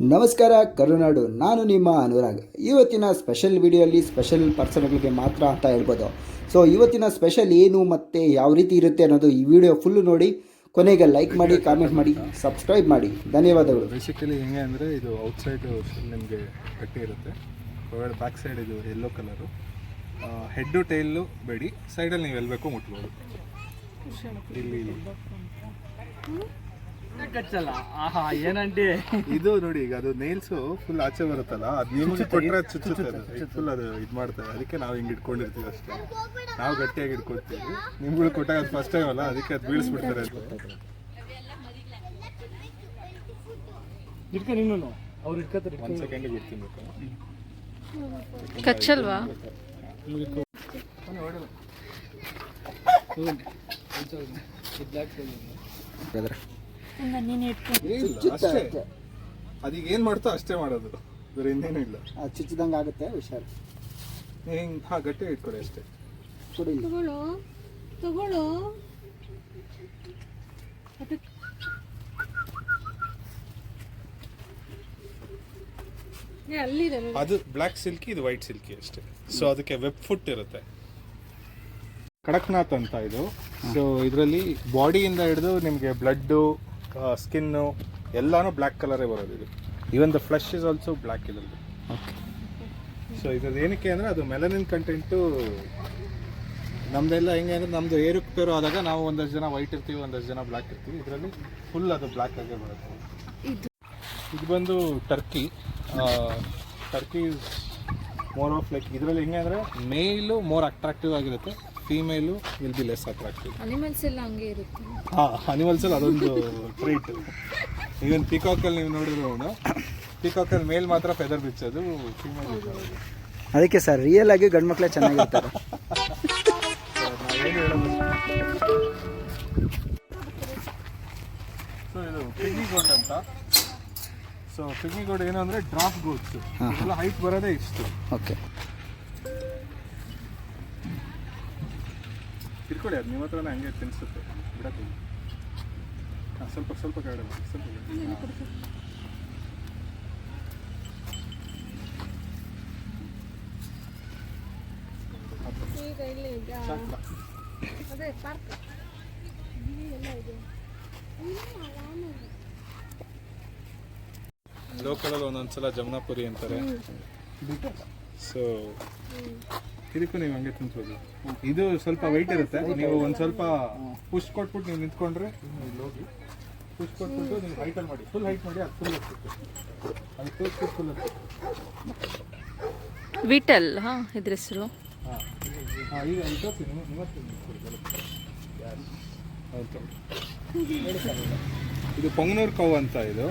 ನಮಸ್ಕಾರ ಕರುನಾಡು, ನಾನು ನಿಮ್ಮ ಅನುರಾಗ್. ಇವತ್ತಿನ ಸ್ಪೆಷಲ್ ವಿಡಿಯೋಲಿ ಸ್ಪೆಷಲ್ ಪರ್ಸನ್ಗಳಿಗೆ ಮಾತ್ರ ಅಂತ ಹೇಳ್ಬೋದು. ಸೊ ಇವತ್ತಿನ ಸ್ಪೆಷಲ್ ಏನು ಮತ್ತು ಯಾವ ರೀತಿ ಇರುತ್ತೆ ಅನ್ನೋದು ಈ ವಿಡಿಯೋ ಫುಲ್ಲು ನೋಡಿ, ಕೊನೆಗೆ ಲೈಕ್ ಮಾಡಿ, ಕಾಮೆಂಟ್ ಮಾಡಿ, ಸಬ್ಸ್ಕ್ರೈಬ್ ಮಾಡಿ. ಧನ್ಯವಾದಗಳು. ಬೇಸಿಕಲಿ ಹೆಂಗೆ ಅಂದರೆ ಇದು ಔಟ್ಸೈಡ್ ನಿಮಗೆ ಗಟ್ಟಿ ಇರುತ್ತೆ, ಒಳಗಡೆ ಬ್ಯಾಕ್ ಸೈಡ್ ಇದು ಯೆಲ್ಲೋ ಕಲರು. ಹೆಡ್ಡು ಟೈಲು ಬೇಡಿ, ಸೈಡಲ್ಲಿ ನೀವು ಎಲ್ಲಿ ಬೇಕೋ ಮುಟ್ಬೋದು. ಇಲ್ಲಿ ಏನಂಟಿ ಇದು ನೋಡಿ, ಈಗ ಅದು ನೇಲ್ಸು ಫುಲ್ ಆಚೆ ಬರುತ್ತಲ್ಲ, ಅದು ನಿಮಗೆ ಕೊಟ್ಟರೆ ಚುಚ್ಚುತ್ತೆ, ಫುಲ್ ಅದು ಇದು ಮಾಡ್ತಾರೆ. ಅದಕ್ಕೆ ನಾವು ಹಿಂಗೆ ಇಟ್ಕೊಂಡಿರ್ತೀವಿ ಅಷ್ಟೇ. ನಾವು ಗಟ್ಟಿಯಾಗಿ ಇಟ್ಕೊಳ್ತೀವಿ. ನಿಮ್ಗಳು ಕೊಟ್ಟಾಗ ಅದು ಫಸ್ಟ್ ಟೈಮ್ ಅಲ್ಲ, ಅದಕ್ಕೆ ಅದು ಬೀಳಿಸ್ಬಿಡ್ತಾರೆ. ನೀನು ಅವ್ರು ಇಟ್ಕೋತಾರೆ. 1 ಸೆಕೆಂಡಿಗೆ ಬಿಡ್ತೀನಿ ಕಚ್ಚಲ್ವಾ? ಅಷ್ಟೇ, ಅದೀಗ ಏನು ಮಾಡ್ತೋ ಅಷ್ಟೇ ಮಾಡೋದು, ಬೇರೆ ಇನ್ನೇನು ಇಲ್ಲ. ಚುಚ್ಚಿದಂಗೆ ಆಗುತ್ತೆ, ಹುಷಾರು. ಹಿಂಗೆ ಗಟ್ಟಿಯಾಗಿ ಇಟ್ಕೊಳ್ಳಿ ಅಷ್ಟೇ. ಕೊಡಿ, ತಗೊಳ್ಳೋ. ಅದು ಬ್ಲ್ಯಾಕ್ ಸಿಲ್ಕಿ, ಇದು ವೈಟ್ ಸಿಲ್ಕಿ ಅಷ್ಟೇ. ಸೊ ಅದಕ್ಕೆ ವೆಬ್ ಫುಟ್ ಇರುತ್ತೆ. ಕಡಕ್ನಾಥ್ ಅಂತ ಇದು. ಸೊ ಇದರಲ್ಲಿ ಬಾಡಿಯಿಂದ ಹಿಡಿದು ನಿಮಗೆ ಬ್ಲಡ್ಡು, ಸ್ಕಿನ್ನು ಎಲ್ಲಾನು ಬ್ಲ್ಯಾಕ್ ಕಲರೇ ಬರೋದು. ಇದು even the flesh is also black ಇದರಲ್ಲಿ. ಸೊ ಇದ್ರದ್ದು ಏನಕ್ಕೆ ಅಂದರೆ ಅದು ಮೆಲನಿನ್ ಕಂಟೆಂಟು ನಮ್ಮದೆಲ್ಲ ಹೆಂಗೆ ಅಂದರೆ, ನಮ್ಮದು ಏರುಪೇರು ಆದಾಗ ನಾವು ಒಂದಷ್ಟು ಜನ ವೈಟ್ ಇರ್ತೀವಿ, ಒಂದಷ್ಟು ಜನ ಬ್ಲ್ಯಾಕ್ ಇರ್ತೀವಿ. ಇದರಲ್ಲಿ ಫುಲ್ ಅದು ಬ್ಲ್ಯಾಕ್ ಆಗೇ ಬರುತ್ತೆ. ಇದು ಬಂದು Turkey. Turkey more of like, ಇದರಲ್ಲಿ ಹೆಂಗೆ ಅಂದರೆ ಮೇಲು ಮೋರ್ ಅಟ್ರಾಕ್ಟಿವ್ ಆಗಿರುತ್ತೆ, female will be less attractive. Animals ಎಲ್ಲ ಹಂಗೆ ಇರುತ್ತೆ. ಅನಿಮಲ್ಸಲ್ಲಿ ಅದೊಂದು ಟ್ರೀಟ್. ಈವನ್ ಪಿಕಾಕಲ್ಲಿ ನೀವು ನೋಡಿದ್ರು, ಪಿಕಾಕಲ್ಲಿ ಮೇಲ್ ಮಾತ್ರ ಫೆದರ್ ಬಿಚ್ಚೋದು, ಫೀಮೇಲ್ ಬಿಚ್ಚೋದು. ಅದಕ್ಕೆ ಸರ್ ರಿಯಲ್ ಆಗಿ ಗಂಡು ಮಕ್ಕಳೇ ಚೆನ್ನಾಗಿರ್ತಾರೆ. ಸೊ ಇದು ಪಿಗ್ಮಿ ಗೋಟ್ ಅಂತ. ಸೊ ಪಿಗ್ಮಿ ಗೋಟ್ ಏನು ಅಂದರೆ ಡ್ರಾಪ್ ಗೋಟ್ಸ್. ಎಲ್ಲ ಹೈಟ್ ಬರೋದೇ ಇಷ್ಟು. ಓಕೆ, ತಿರ್ಕೊಳ್ಳಿ, ಅದು ನಿಮ್ಮ ಹತ್ರನೇ ಹಂಗೆ ತಿನ್ನಿಸುತ್ತೆ, ಬಿಡಕ್ಕೆ. ಸ್ವಲ್ಪ ಸ್ವಲ್ಪ ಕೆಳಗಡೆ ಮಾಡಿ, ಸ್ವಲ್ಪ ಲೋಕಲಲ್ಲಿ ಒಂದೊಂದ್ಸಲ ಜಮನಾಪುರಿ ಅಂತಾರೆ. ಸೊ ಇದಕ್ಕೂ ನೀವು ಹಂಗೆ ತಿನ್ಸ್ಬೋದು. ಇದು ಸ್ವಲ್ಪ ವೈಟ್ ಇರುತ್ತೆ. ನೀವು ಒಂದು ಸ್ವಲ್ಪ ಪುಷ್ ಕೊಟ್ಬಿಟ್ಟು ನೀವು ನಿಂತ್ಕೊಂಡ್ರೆ, ಇಲ್ಲಿ ಹೋಗಿ ಪುಷ್ ಕೊಟ್ಬಿಟ್ಟು ನೀವು ಹೈಟಲ್ಲಿ ಮಾಡಿ, ಫುಲ್ ಹೈಟ್ ಮಾಡಿ, ಅದು ಫುಲ್ ಹತ್ತುತ್ತೆ. ಅದು ಫುಲ್ ಫುಲ್ ಹತ್ತುತ್ತೆ. ವಿಟಲ್, ಇದ್ರ ಹೆಸರು. ಈಗ ತೋರಿಸಿ, ಇದು ಪೊಂಗನೂರು ಕೌ ಅಂತ. ಇದು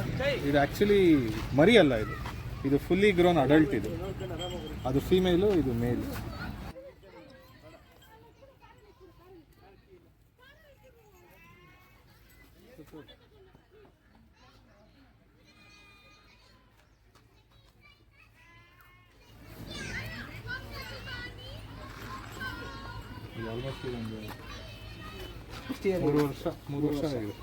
ಆ್ಯಕ್ಚುಲಿ ಮರಿ ಅಲ್ಲ, ಇದು ಫುಲ್ಲಿ ಗ್ರೋನ್ ಅಡಲ್ಟ್. ಇದು ಅದು ಫೀಮೇಲು, ಇದು ಮೇಲ್. ಆಲ್ಮೋಸ್ಟ್ ಇದೊಂದು 3 ವರ್ಷ ಆಗಿದೆ.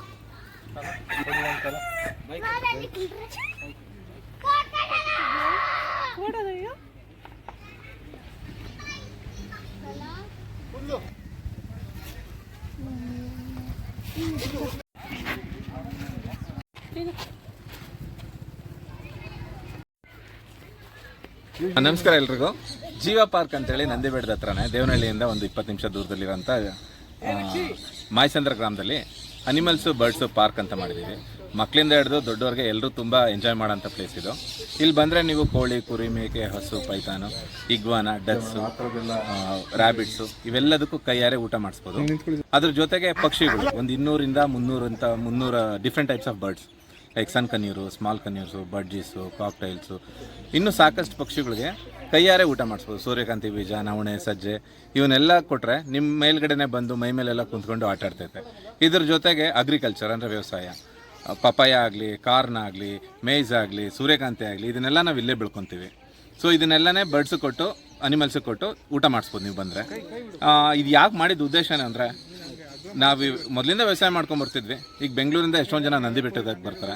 ನಮಸ್ಕಾರ ಎಲ್ರಿಗೂ. ಜೀವ ಪಾರ್ಕ್ ಅಂತೇಳಿ ನಂದಿ ಬೆಟ್ಟದ ಹತ್ರನೇ, ದೇವನಹಳ್ಳಿಯಿಂದ ಒಂದು 20 ನಿಮಿಷ ದೂರದಲ್ಲಿರೋಂಥ ಮಾಯಸಂದ್ರ ಗ್ರಾಮದಲ್ಲಿ ಅನಿಮಲ್ಸು ಬರ್ಡ್ಸು ಪಾರ್ಕ್ ಅಂತ ಮಾಡಿದ್ದೀವಿ. ಮಕ್ಕಳಿಂದ ಹಿಡಿದು ದೊಡ್ಡವ್ರಿಗೆ ಎಲ್ಲರೂ ತುಂಬ ಎಂಜಾಯ್ ಮಾಡೋಂಥ ಪ್ಲೇಸ್ ಇದು. ಇಲ್ಲಿ ಬಂದರೆ ನೀವು ಕೋಳಿ, ಕುರಿ, ಮೇಕೆ, ಹಸು, ಪೈಥಾನು, ಇಗ್ವಾನ, ಡಕ್ಸು, ರ್ಯಾಬಿಟ್ಸು ಇವೆಲ್ಲದಕ್ಕೂ ಕೈಯಾರೆ ಊಟ ಮಾಡಿಸ್ಬೋದು. ಅದ್ರ ಜೊತೆಗೆ ಪಕ್ಷಿಗಳು ಒಂದು 200-300 different types of birds, like sun conure, small conures, budgies, cockatiels, ಇನ್ನೂ ಸಾಕಷ್ಟು ಪಕ್ಷಿಗಳಿಗೆ ಕೈಯಾರೆ ಊಟ ಮಾಡಿಸ್ಬೋದು. ಸೂರ್ಯಕಾಂತಿ ಬೀಜ, ನವಣೆ, ಸಜ್ಜೆ ಇವನ್ನೆಲ್ಲ ಕೊಟ್ಟರೆ ನಿಮ್ಮ ಮೇಲ್ಗಡೆನೆ ಬಂದು ಮೈ ಮೇಲೆಲ್ಲ ಕುಂತ್ಕೊಂಡು ಆಟ ಆಡ್ತೈತೆ. ಇದ್ರ ಜೊತೆಗೆ ಅಗ್ರಿಕಲ್ಚರ್ ಅಂದರೆ ವ್ಯವಸಾಯ, ಪಪಾಯ ಆಗಲಿ, ಕಾರ್ನ್ ಆಗಲಿ, ಮೇಯ್ಸ್ ಆಗಲಿ, ಸೂರ್ಯಕಾಂತಿ ಆಗಲಿ, ಇದನ್ನೆಲ್ಲ ನಾವು ಇಲ್ಲೇ ಬೆಳ್ಕೊತೀವಿ. ಸೊ ಇದನ್ನೆಲ್ಲನೇ ಬರ್ಡ್ಸು ಕೊಟ್ಟು, ಅನಿಮಲ್ಸಿಗೆ ಕೊಟ್ಟು ಊಟ ಮಾಡಿಸ್ಬೋದು ನೀವು ಬಂದರೆ. ಇದು ಯಾಕೆ ಮಾಡಿದ ಉದ್ದೇಶ ಅಂದರೆ, ನಾವು ಮೊದಲಿಂದ ವ್ಯವಸಾಯ ಮಾಡ್ಕೊಂಡು ಬರ್ತಿದ್ವಿ. ಈಗ ಬೆಂಗಳೂರಿಂದ ಎಷ್ಟೊಂದು ಜನ ನಂದಿ ಬೆಟ್ಟದಾಗ ಬರ್ತಾರೆ.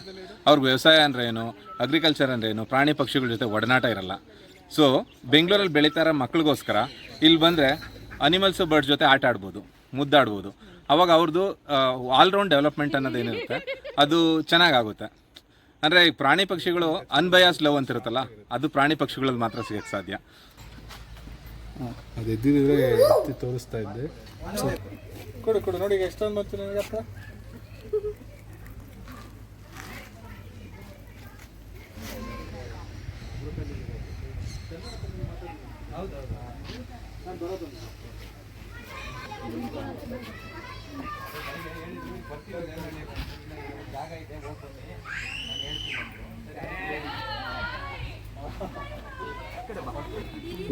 ಅವ್ರಿಗೆ ವ್ಯವಸಾಯ ಅಂದರೆ ಏನು, ಅಗ್ರಿಕಲ್ಚರ್ ಅಂದರೆ ಏನು, ಪ್ರಾಣಿ ಪಕ್ಷಿಗಳ ಜೊತೆ ಒಡನಾಟ ಇರಲ್ಲ. ಸೊ ಬೆಂಗಳೂರಲ್ಲಿ ಬೆಳೀತಾರ ಮಕ್ಳಿಗೋಸ್ಕರ ಇಲ್ಲಿ ಬಂದರೆ ಅನಿಮಲ್ಸು ಬರ್ಡ್ಸ್ ಜೊತೆ ಆಟ ಆಡ್ಬೋದು, ಮುದ್ದಾಡ್ಬೋದು. ಅವಾಗ ಅವ್ರದ್ದು ಆಲ್ರೌಂಡ್ ಡೆವಲಪ್ಮೆಂಟ್ ಅನ್ನೋದೇನಿರುತ್ತೆ ಅದು ಚೆನ್ನಾಗಾಗುತ್ತೆ. ಅಂದರೆ ಈ ಪ್ರಾಣಿ ಪಕ್ಷಿಗಳು ಅನ್ಬಯಾಸ್ ಲವ್ ಅಂತ ಇರುತ್ತಲ್ಲ, ಅದು ಪ್ರಾಣಿ ಪಕ್ಷಿಗಳಲ್ಲಿ ಮಾತ್ರ ಸಿಗೋಕ್ಕೆ ಸಾಧ್ಯ. ಅದು ಎದ್ದಿದ್ರೆ ಎತ್ತಿ ತೋರಿಸ್ತಾ ಇದ್ದೆ. ಕೊಡು ನೋಡಿ, ಈಗ ಎಷ್ಟೊಂದು ಬಂತು ನನಗಪ್ಪ.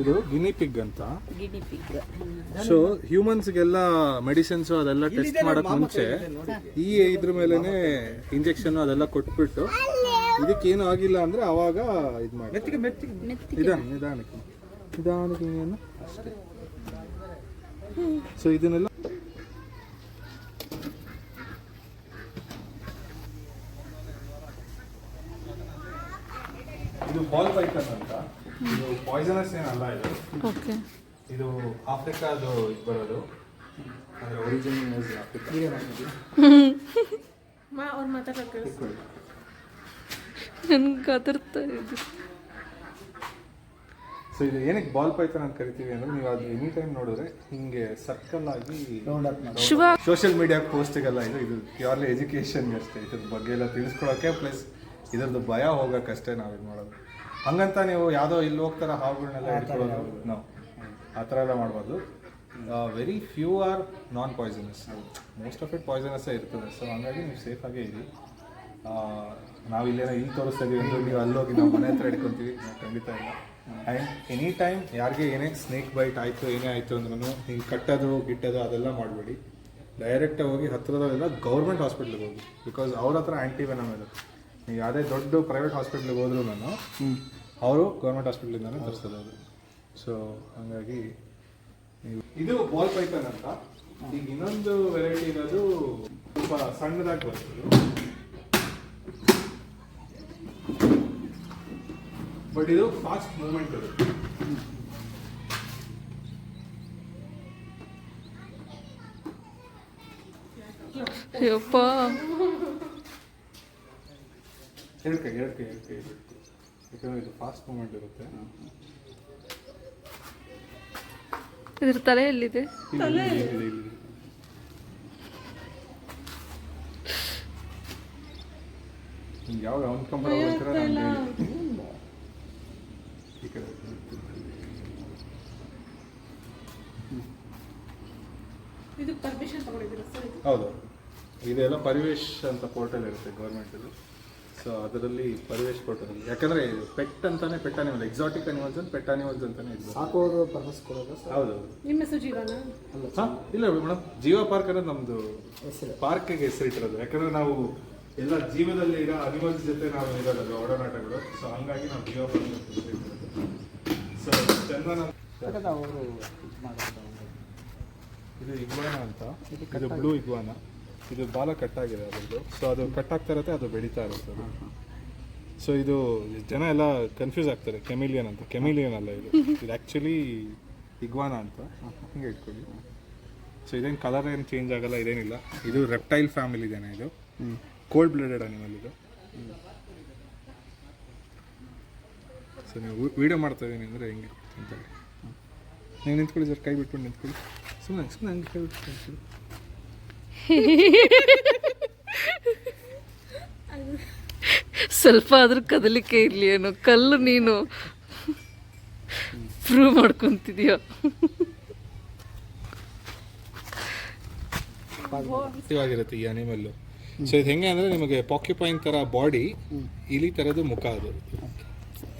ಇದು ಗಿನಿ ಪಿಗ್ ಅಂತ. ಸೊ ಹ್ಯೂಮನ್ಸ್ಗೆಲ್ಲ ಮೆಡಿಸಿನ್ಸ್ ಅದೆಲ್ಲ ಟೆಸ್ಟ್ ಮಾಡಕ್ ಮುಂಚೆ ಈ ಇದ್ರ ಮೇಲೆನೆ ಇಂಜೆಕ್ಷನ್ ಅದೆಲ್ಲ ಕೊಟ್ಬಿಟ್ಟು ಇದಕ್ಕೇನು ಆಗಿಲ್ಲ ಅಂದ್ರೆ ಅವಾಗ ಇದು ಮಾಡಿ ನಿಧಾನಕ್ಕೆ ಇನ್ನೇನು ಅಷ್ಟೇ. ಸೊ ಇದನ್ನೆಲ್ಲ ಇದು ಬಾಲ್ ಪೈಥಾನ್ ಅಂತ. ಇದು ಪಾಯ್ಸನಸ್ ಏನಲ್ಲ. ಇದು ಓಕೆ. ಇದು ಆಫ್ರಿಕಾದು ಇದು ಬರೋದು, ಅಂದರೆ ಒರಿಜಿನ್ ಆಫ್ರಿಕಾ. ನನ್ಗೆ ಅದರ್ತಾ ಇದು. ಸೊ ಇದು ಏನಕ್ಕೆ ಬಾಲ್ ಪೈಥಾನ್ ಅಂತ ಕರಿತೀವಿ ಅಂದ್ರೆ, ನೀವು ಅದು ಎನಿ ಟೈಮ್ ನೋಡಿದ್ರೆ ಹಿಂಗೆ ಸರ್ಕಲ್ ಆಗಿ ಸೋಷಿಯಲ್ ಮೀಡಿಯಾ ಪೋಸ್ಟಿಗೆಲ್ಲ ಇದು ಪ್ಯೂರ್ಲಿ ಎಜುಕೇಷನ್ಗೆ ಅಷ್ಟೇ, ಇದ್ರ ಬಗ್ಗೆ ಎಲ್ಲ ತಿಳಿಸ್ಕೊಳಕ್ಕೆ, ಪ್ಲಸ್ ಇದರದ್ದು ಭಯ ಹೋಗೋಕ್ಕಷ್ಟೇ ನಾವು ಇದು ಮಾಡೋದು. ಹಂಗಂತ ನೀವು ಯಾವುದೋ ಇಲ್ಲಿ ಹೋಗ್ತಾರ ಹಾವುಗಳನ್ನೆಲ್ಲ ಇಟ್ಕೊಳ್ಳೋದು ನಾವು ಆ ಥರ ಎಲ್ಲ ಮಾಡ್ಬೋದು. Very few are non poisonous, most of it ಪಾಯ್ಸನಸ್ಸೇ ಇರ್ತದೆ. ಸೊ ಹಂಗಾಗಿ ನೀವು ಸೇಫಾಗೇ ಇರಿ. ನಾವು ಇಲ್ಲೇನೋ ಇಲ್ಲಿ ತೋರಿಸ್ತಾ ಇದೀವಿ ಅಂದ್ರೆ ನೀವು ಅಲ್ಲೋಗಿ ನಾವು ಮನೆ ಹತ್ರ ಹಿಡ್ಕೊತೀವಿ, ಖಂಡಿತ ಇಲ್ಲ. ಆ್ಯಂಡ್ ಎನಿ ಟೈಮ್ ಯಾರಿಗೆ ಏನೇ ಸ್ನೇಕ್ ಬೈಟ್ ಆಯಿತು ಏನೇ ಆಯಿತು ಅಂದ್ರೂ ನೀವು ಕಟ್ಟೋದು ಗಿಟ್ಟೋದು ಅದೆಲ್ಲ ಮಾಡಬೇಡಿ. ಡೈರೆಕ್ಟಾಗಿ ಹೋಗಿ ಹತ್ತಿರದಲ್ಲೆಲ್ಲ ಗೌರ್ಮೆಂಟ್ ಹಾಸ್ಪಿಟ್ಲಿಗೆ ಹೋಗಿ, ಬಿಕಾಸ್ ಅವ್ರ ಹತ್ರ ಆ್ಯಂಟಿವೆನಮ್ ಇರುತ್ತೆ. ನೀವು ಯಾವುದೇ ದೊಡ್ಡ ಪ್ರೈವೇಟ್ ಹಾಸ್ಪಿಟ್ಲಿಗೆ ಹೋದ್ರೂ ಅವರು ಗೌರ್ಮೆಂಟ್ ಹಾಸ್ಪಿಟ್ಲಿಂದನೇ ತರಿಸೋದು ಅದು. ಸೊ ಹಾಗಾಗಿ ನೀವು ಇದು ಬಾಲ್ ಪೈಥಾನ್ ಅಂತ. ಈಗ ಇನ್ನೊಂದು ವೆರೈಟಿ ಇರೋದು ಸ್ವಲ್ಪ ಸಣ್ಣದಾಗಿ ಬರ್ತದೆ, ಬಟ್ ಇದು ಫಾಸ್ಟ್ ಮೂವ್ಮೆಂಟ್ ಇರುತ್ತೆ. ಅಯ್ಯಪ್ಪ, ಎರಡು ಕೈ ಯಾಕಂದ್ರೆ ಇದು ಫಾಸ್ಟ್ ಮೂವ್ಮೆಂಟ್ ಇರುತ್ತೆ. ಇದ್ರ ತಲೆ ಎಲ್ಲಿದೆ? ನಿಮ್ಗೆ ಯಾವ ಅನ್ಕಂಫರ್ಟಬಲ್ ಅಂತೀರ ನಾನು ಹೇಳಿ. ಈ ಕಡೆ ಹೌದು, ಇದೆಲ್ಲ ಪರಿವೇಶ್ ಅಂತ ಪೋರ್ಟಲ್ ಇರುತ್ತೆ ಗೌರ್ಮೆಂಟದು. ಸೊ ಅದರಲ್ಲಿ ಪರಿವೇಶ್ ಪೋರ್ಟಲ್, ಯಾಕಂದರೆ ಪೆಟ್ ಅಂತಾನೆ, ಪೆಟ್ ಅನಿಮಲ್, ಎಕ್ಸಾಟಿಕ್ ಅನಿಮಲ್ಸ್ ಅಂತ ಪೆಟ್ ಅನಿಮಲ್ಸ್ ಅಂತಾನೆ ಇದೆ. ಸಾಕೋದು ಪರ್ಪಸ್ ಕೊಡೋದು. ಹೌದು. ನಿಮ್ಮ ಹೆಸರು ಜೀವನ? ಇಲ್ಲ ಮೇಡಮ್, ಜೀವ ಪಾರ್ಕ್ ಅನ್ನೋದು ನಮ್ಮದು ಪಾರ್ಕಿಗೆ ಹೆಸರಿಟ್ಟಿರೋದು. ಯಾಕಂದರೆ ನಾವು ಎಲ್ಲ ಜೀವದಲ್ಲಿ ಇರೋ ಅನಿಮಲ್ಸ್ ಜೊತೆ ನಾವು ಇರೋದಲ್ಲ ಒಡನಾಟಗಳು. ಸೊ ಹಂಗಾಗಿ ನಾವು ಜೀವ ಪಾರ್ಕ್ ಅಂತ ಹೆಸರಿಟ್ಟಿರೋದು. ಸೊ ಚಂದನ ಅವರು ಮಾಡೋದು. ಇದು ಇಗ್ವಾನ ಅಂತ, ಇದು ಬ್ಲೂ ಇಗ್ವಾನ. ಇದು ಬಾಲ ಕಟ್ಟಾಗಿದೆ ಅದರದ್ದು. ಸೊ ಅದು ಕಟ್ಟಾಗ್ತಾ ಇರುತ್ತೆ, ಅದು ಬೆಳೀತಾ ಇರುತ್ತೆ ಅದು. ಸೊ ಇದು ಜನ ಎಲ್ಲ ಕನ್ಫ್ಯೂಸ್ ಆಗ್ತಾರೆ, ಕೆಮಿಲಿಯನ್ ಅಂತ. ಕೆಮಿಲಿಯನ್ ಅಲ್ಲ ಇದು, ಇದು ಆ್ಯಕ್ಚುಲಿ ಇಗ್ವಾನ ಅಂತ. ಹಿಂಗೆ ಇಟ್ಕೊಳ್ಳಿ. ಸೊ ಇದೇನು ಕಲರ್ ಏನು ಚೇಂಜ್ ಆಗಲ್ಲ, ಇದೇನಿಲ್ಲ. ಇದು ರೆಪ್ಟೈಲ್ ಫ್ಯಾಮಿಲಿದೇನೆ. ಇದು ಕೋಲ್ಡ್ ಬ್ಲಡೆಡ್ ಅನಿಮಲ್ ಇದು. ಸೊ ನೀವು ವೀಡಿಯೋ ಮಾಡ್ತಾ ಇದ್ದೀನಿ ಅಂದರೆ ಹೆಂಗೆ ಅಂತ ನೀವು ನಿಂತ್ಕೊಳ್ಳಿ ಸರ್, ಕೈ ಬಿಟ್ಕೊಂಡು ನಿಂತ್ಕೊಳ್ಳಿ. ಸುಮ್ಮನೆ ಹಂಗೆ ಕೈ ಬಿಟ್ಕೊಂಡು ನಿಂತ್ಕೊಳ್ಳಿ. ಸ್ವಲ್ಪ ಆದ್ರೂ ಕದಲಿಕೆ ಇರ್ಲಿ ಏನೋ. ಕಲ್ಲು ನೀನು ಪ್ರೂವ್ ಮಾಡ್ಕೊಂತಿದ್ಯೋ. ಆಗಿರುತ್ತೆ ಈ ಅನಿಮಲ್ಲು. ಸೊ ಇದು ಹೆಂಗೆ ಅಂದರೆ, ನಿಮಗೆ ಪಾಕ್ಯುಪೈನ್ ಥರ ಬಾಡಿ, ಇಲಿ ಥರದ್ದು ಮುಖ ಅದು.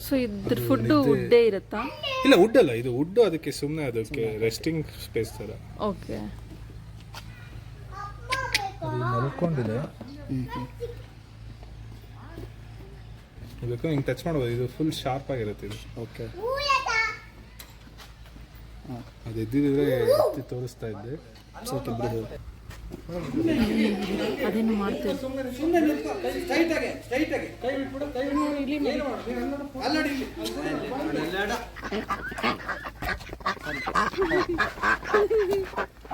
ಸೊ ಇದ್ರ ಫುಡ್ಡು ವುಡ್ಡೇ ಇರುತ್ತಾ? ಇಲ್ಲ, ವುಡ್ ಅಲ್ಲ, ಇದು ವುಡ್ ಅದಕ್ಕೆ ಸುಮ್ಮನೆ ಅದಕ್ಕೆ ರೆಸ್ಟಿಂಗ್ ಸ್ಪೇಸ್ ಥರ. ಓಕೆ. ಅದು ಮಲ್ಕೊಂಡಿದೆ. ಇದಕ್ಕೆ ಹಿಂಗೆ ಟಚ್ ಮಾಡ್ಬೋದು. ಇದು ಫುಲ್ ಶಾರ್ಪ್ ಆಗಿರುತ್ತೆ ಇದು. ಓಕೆ. ಅದು ಎದ್ದಿದ್ರೆ ಎತ್ತಿ ತೋರಿಸ್ತಾ ಇದ್ದೆ. ಸ್ವಲ್ಪ ಅದೇನು ಮಾಡ್ತೀವಿ.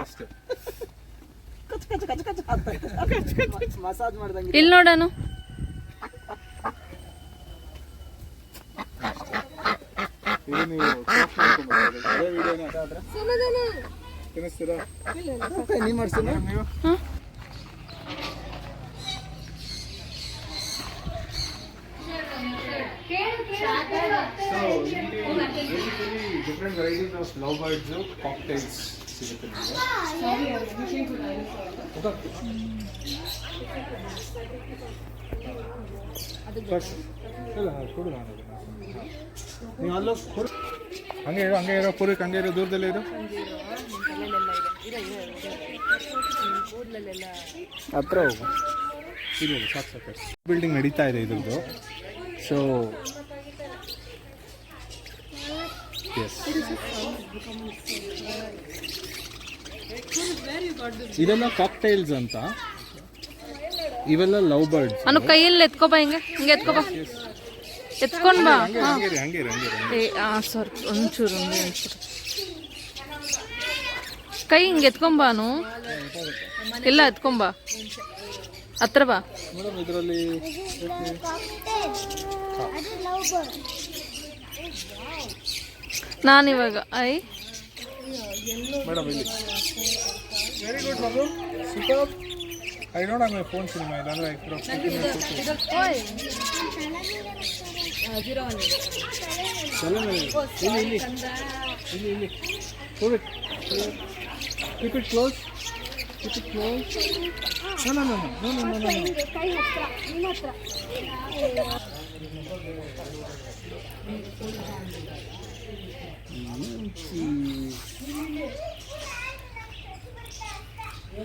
ಅಷ್ಟೇ. ಮಸಾಜ್ ಮಾಡ್ದಂಗೆ ಇಲ್ಲಿ ನೋಡೋಣ. ಇದು ನೀವು ಕ್ರಾಪ್ ಮಾಡ್ಕೊಂಡ್ಬರ್ತೀರಿ. ಅದೇ ವಿಡಿಯೋನ ತಿನ್ನಿಸ್ತೀರಾ ನೀವು ಮಾಡ್ಸೋಣ. ನೀವು different varieties of love birds cockatiels ಸಿಗುತ್ತೆ ನೀವು ಅಲ್ಲೋ ಹಂಗೆ ಇರೋ ಪೂರಕ್ಕೆ ಹಂಗೆ ಇರೋ ದೂರದಲ್ಲೇ ಇರೋ ಹತ್ರ ಹೋಗು. ಇದು ಸಾಕು ಬಿಲ್ಡಿಂಗ್ ನಡೀತಾ ಇದೆ ಇದ್ರದ್ದು. ಸೊ ಎಸ್, ಇದೆಲ್ಲ ಕಾಕ್ಟೈಲ್ಸ್ ಅಂತ, ಇವೆಲ್ಲ ಲವ್ ಬರ್ಡ್ಸ್. ಅನು ಕೈಯಲ್ಲಿ ಎತ್ಕೋಬಾ, ಹಿಂಗೆ ಎತ್ಕೋಬಾ, ಎತ್ಕೊಂಡ್ ಬಾ. ಹಂಗೆ ಸ್ವಲ್ಪ ಒಂಚೂರು ಕೈ ಹಿಂಗೆ ಎತ್ಕೊಂಬಾನು, ಎಲ್ಲ ಎತ್ಕೊಂಬಾ, ಹತ್ರ ಬಾ. ಮೇಡಮ್ ಇದರಲ್ಲಿ ನಾನಿವಾಗ ಮೇಡಮ್ ಇಲ್ಲಿ very good Babu, super. I ನೋಡ್ ಆನ್ ಮೈ ಫೋನ್ ಸಿನಿಮಾ ಇಲ್ಲಾಂದ್ರೆ ಕೀಪ್ ಇಟ್ ಕ್ಲೋಸ್.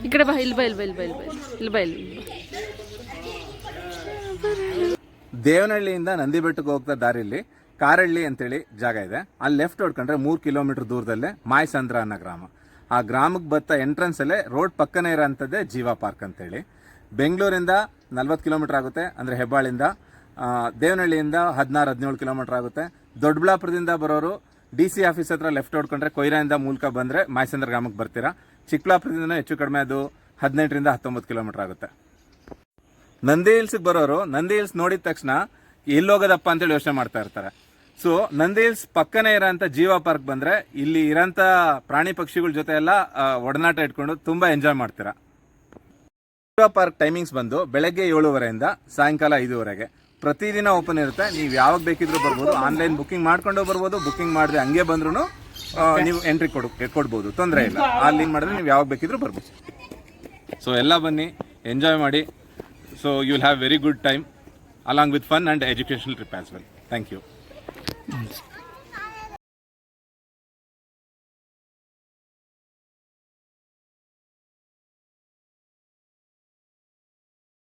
ಈ ಕಡೆ ಬಾ, ಇಲ್ಲಿ ಬಾ. ದೇವನಹಳ್ಳಿಯಿಂದ ನಂದಿ ಬೆಟ್ಟಕ್ಕೆ ಹೋಗ್ತಾ ದಾರಿಯಲ್ಲಿ ಕಾರಹಳ್ಳಿ ಅಂತೇಳಿ ಜಾಗ ಇದೆ. ಅಲ್ಲಿ ಲೆಫ್ಟ್ ಹೊಡ್ಕೊಂಡ್ರೆ 3 ಕಿಲೋಮೀಟರ್ ದೂರದಲ್ಲೇ ಮಾಯಸಂದ್ರ ಅನ್ನೋ ಗ್ರಾಮ. ಆ ಗ್ರಾಮಕ್ಕೆ ಬತ್ತ ಎಂಟ್ರೆನ್ಸಲ್ಲೇ ರೋಡ್ ಪಕ್ಕನೇ ಇರೋಂಥದ್ದೇ ಜೀವ ಪಾರ್ಕ್ ಅಂತೇಳಿ. ಬೆಂಗಳೂರಿಂದ 40 ಕಿಲೋಮೀಟರ್ ಆಗುತ್ತೆ, ಅಂದರೆ ಹೆಬ್ಬಾಳಿಂದ. ದೇವನಹಳ್ಳಿಯಿಂದ 16-17 ಕಿಲೋಮೀಟರ್ ಆಗುತ್ತೆ. ದೊಡ್ಡಬಳ್ಳಾಪುರದಿಂದ ಬರೋರು DC ಆಫೀಸ್ ಹತ್ರ ಲೆಫ್ಟ್ ಹೊಡ್ಕೊಂಡ್ರೆ ಕೊಯ್ರಾಯಿಂದ ಮೂಲಕ ಬಂದರೆ ಮಾಯಸಂದ್ರ ಗ್ರಾಮಕ್ಕೆ ಬರ್ತೀರಾ. ಚಿಕ್ಕಬಳ್ಳಾಪುರದಿಂದ ಹೆಚ್ಚು ಕಡಿಮೆ ಅದು 18-19 ಕಿಲೋಮೀಟರ್ ಆಗುತ್ತೆ. ನಂದಿ ಹಿಲ್ಸ್ಗೆ ಬರೋರು ನಂದಿ ಹಿಲ್ಸ್ ನೋಡಿದ ತಕ್ಷಣ ಎಲ್ಲೋಗೋದಪ್ಪ ಅಂತೇಳಿ ಯೋಚನೆ ಮಾಡ್ತಾ ಇರ್ತಾರೆ. ಸೊ ನಂದಿ ಹಿಲ್ಸ್ ಪಕ್ಕನೇ ಇರೋಂಥ ಜೀವ ಪಾರ್ಕ್ ಬಂದರೆ ಇಲ್ಲಿ ಇರೋಂಥ ಪ್ರಾಣಿ ಪಕ್ಷಿಗಳ ಜೊತೆ ಎಲ್ಲ ಒಡನಾಟ ಇಟ್ಕೊಂಡು ತುಂಬ ಎಂಜಾಯ್ ಮಾಡ್ತೀರಾ. ಜೀವ ಪಾರ್ಕ್ ಟೈಮಿಂಗ್ಸ್ ಬಂದು ಬೆಳಗ್ಗೆ 7:30 ಸಾಯಂಕಾಲ 5:00. ಪ್ರತಿದಿನ ಓಪನ್ ಇರುತ್ತೆ. ನೀವು ಯಾವಾಗ ಬೇಕಿದ್ರೂ ಬರ್ಬೋದು. ಆನ್ಲೈನ್ ಬುಕ್ಕಿಂಗ್ ಮಾಡ್ಕೊಂಡು ಬರ್ಬೋದು. ಬುಕ್ಕಿಂಗ್ ಮಾಡದೆ ಹಂಗೆ ಬಂದ್ರೂ ನೀವು ಎಂಟ್ರಿ ಕೊಡ್ಬೋದು, ತೊಂದರೆ ಇಲ್ಲ. ಆನ್ಲೈನ್ ಮಾಡಿದ್ರೆ ನೀವು ಯಾವಾಗ ಬೇಕಿದ್ರೂ ಬರ್ಬೋದು. ಸೊ ಎಲ್ಲ ಬನ್ನಿ, ಎಂಜಾಯ್ ಮಾಡಿ. So you will have very good time along with fun and educational trip as well. Thank you.